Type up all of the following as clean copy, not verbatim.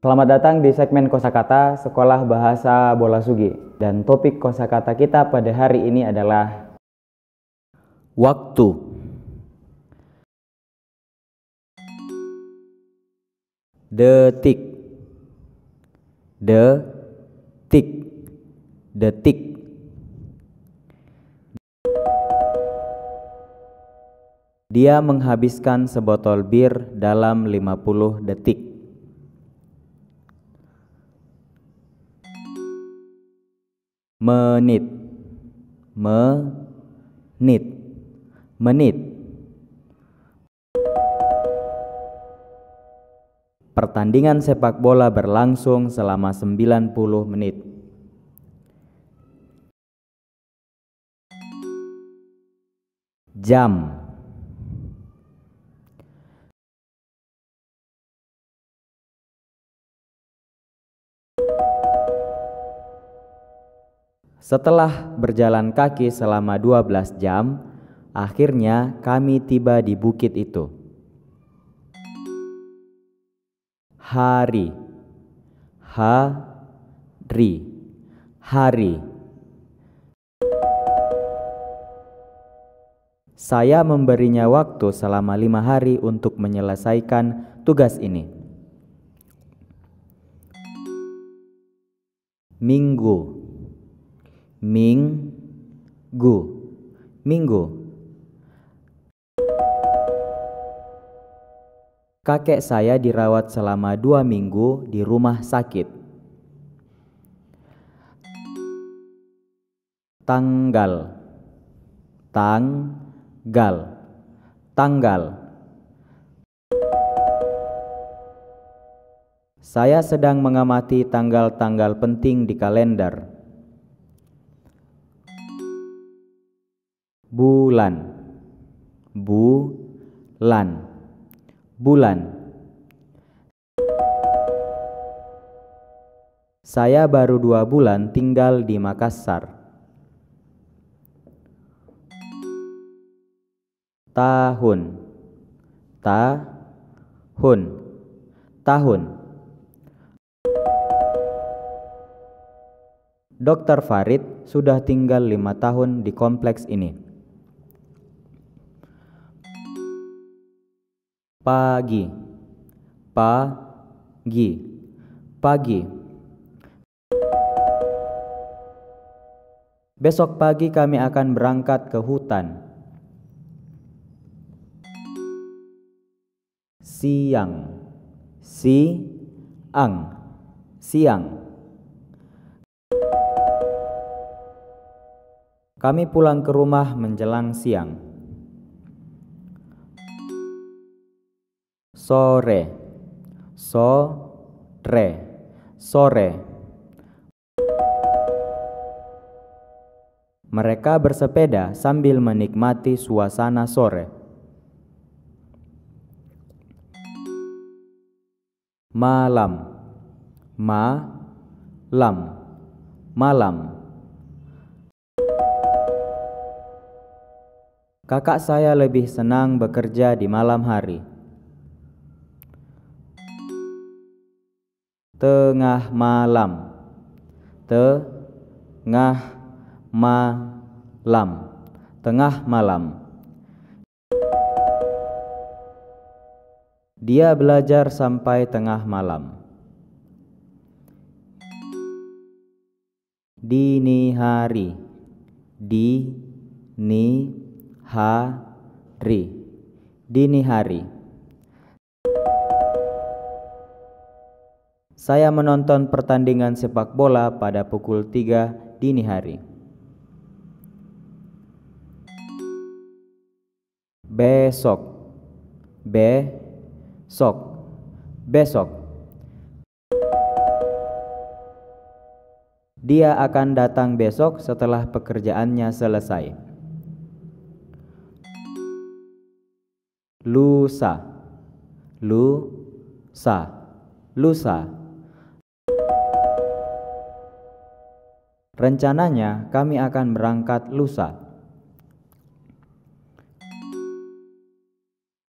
Selamat datang di segmen kosakata Sekolah Bahasa Bolasugi. Dan topik kosakata kita pada hari ini adalah waktu. Detik. Detik. Detik. Dia menghabiskan sebotol bir dalam 50 detik. Menit. Menit. Menit. Pertandingan sepak bola berlangsung selama 90 menit. Jam. Setelah berjalan kaki selama 12 jam, akhirnya kami tiba di bukit itu. Hari. Hari. Hari. Saya memberinya waktu selama 5 hari untuk menyelesaikan tugas ini. Minggu. Minggu. Minggu. Kakek saya dirawat selama 2 minggu di rumah sakit. Tanggal. Tanggal. Tanggal. Saya sedang mengamati tanggal-tanggal penting di kalender. Bulan. Bulan. Bulan. Saya baru 2 bulan tinggal di Makassar. Tahun. Tahun. Tahun. Dr. Farid sudah tinggal 5 tahun di kompleks ini. Pagi. Pagi. Pagi. Besok pagi kami akan berangkat ke hutan. Siang. Siang. Siang. Kami pulang ke rumah menjelang siang. Sore. Sore. Sore. Mereka bersepeda sambil menikmati suasana sore. Malam. Malam. Malam. Kakak saya lebih senang bekerja di malam hari. Tengah malam. Tengah malam. Tengah malam. Dia belajar sampai tengah malam. Dini hari. Dini hari. Dini hari. Saya menonton pertandingan sepak bola pada pukul 3 dini hari. Besok. Besok. Besok. Dia akan datang besok setelah pekerjaannya selesai. Lusa. Lusa. Lusa. Rencananya kami akan berangkat lusa.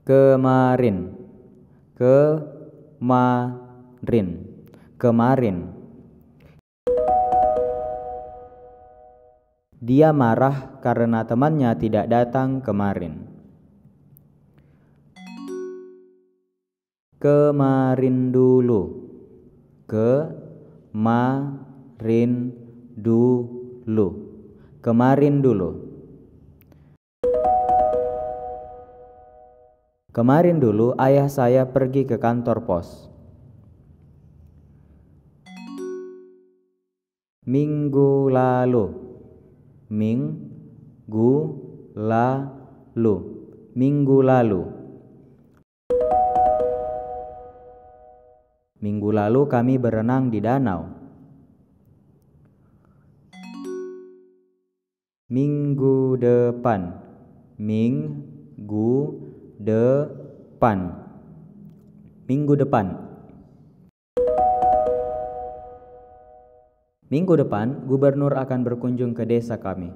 Kemarin. Kemarin. kemarin. Dia marah karena temannya tidak datang kemarin. Kemarin dulu. Kemarin dulu. Kemarin dulu. Kemarin dulu ayah saya pergi ke kantor pos. Minggu lalu. Minggu lalu. Minggu lalu. Minggu lalu kami berenang di danau. Minggu depan. Minggu depan. Minggu depan. Minggu depan gubernur akan berkunjung ke desa kami.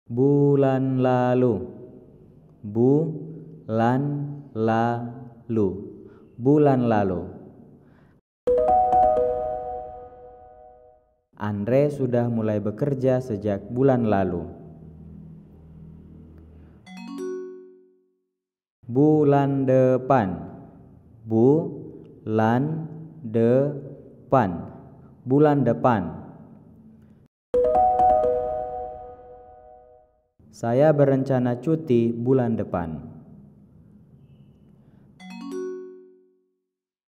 Bulan lalu. Bulan lalu. Bulan lalu. Andre sudah mulai bekerja sejak bulan lalu. Bulan depan. Bulan depan. Bulan depan. Saya berencana cuti bulan depan.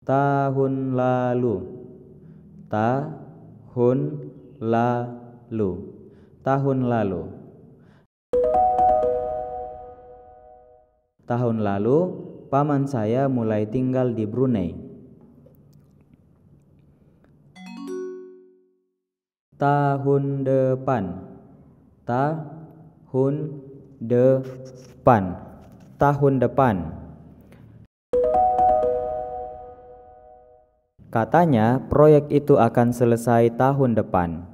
Tahun lalu. Tahun lalu. Tahun lalu. Tahun lalu paman saya mulai tinggal di Brunei. Tahun depan. Tahun depan. Tahun depan. Katanya proyek itu akan selesai tahun depan.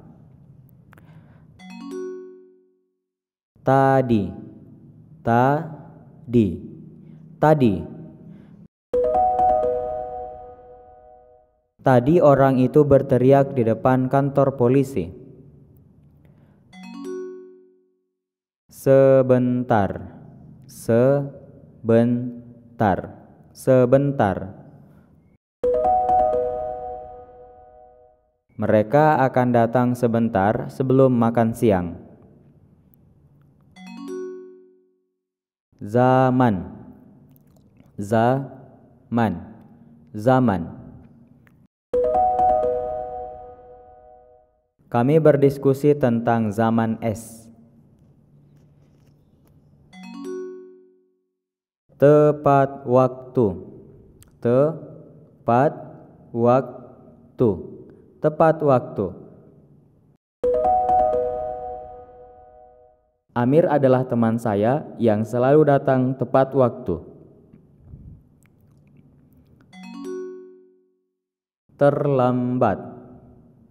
Tadi. Tadi. Tadi. Tadi orang itu berteriak di depan kantor polisi. Sebentar. Sebentar. Sebentar. Mereka akan datang sebentar sebelum makan siang. Zaman. Zaman. Zaman. Kami berdiskusi tentang zaman es. Tepat waktu. Tepat waktu. Tepat waktu. Amir adalah teman saya yang selalu datang tepat waktu. Terlambat.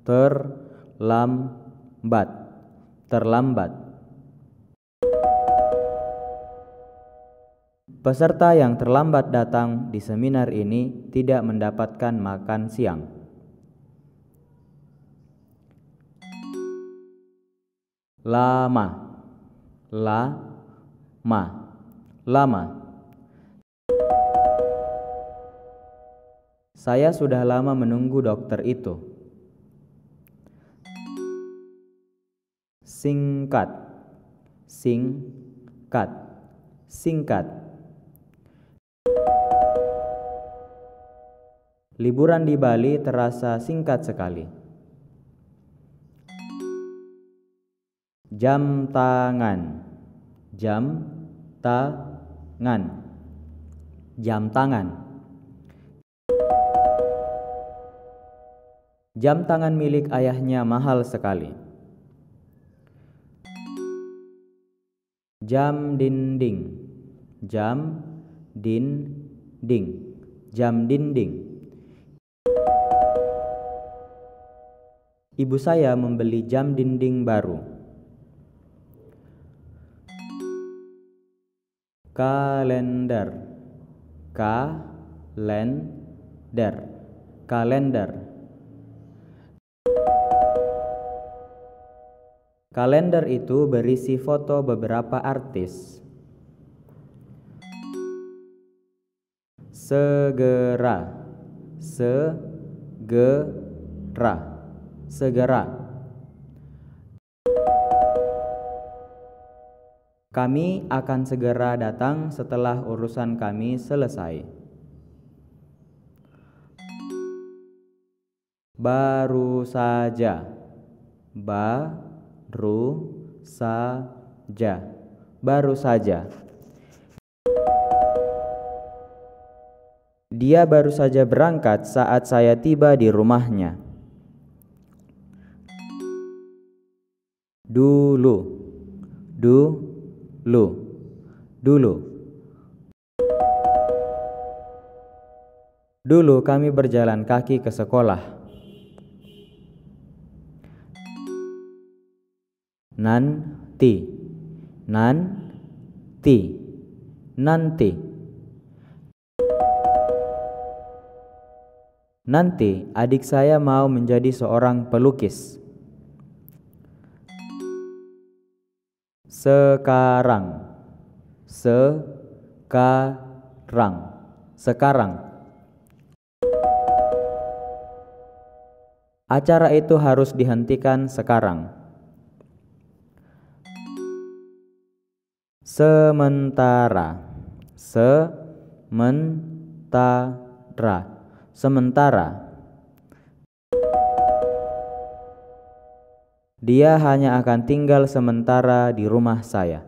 Terlambat. Terlambat. Peserta yang terlambat datang di seminar ini tidak mendapatkan makan siang. Lama. Lama. Lama. Saya sudah lama menunggu dokter itu. Singkat. Singkat. Singkat. Liburan di Bali terasa singkat sekali. Jam tangan. Jam tangan. Jam tangan. Jam tangan milik ayahnya mahal sekali. Jam dinding. Jam dinding. Jam dinding. Ibu saya membeli jam dinding baru. Kalender. Kalender. kalender. Kalender itu berisi foto beberapa artis. Segera, segera. Kami akan segera datang setelah urusan kami selesai. Baru saja, baru saja. Dia baru saja berangkat saat saya tiba di rumahnya. Dulu. Dulu kami berjalan kaki ke sekolah. Nanti. Nanti adik saya mau menjadi seorang pelukis. Sekarang. Acara itu harus dihentikan sekarang. Sementara. Dia hanya akan tinggal sementara di rumah saya.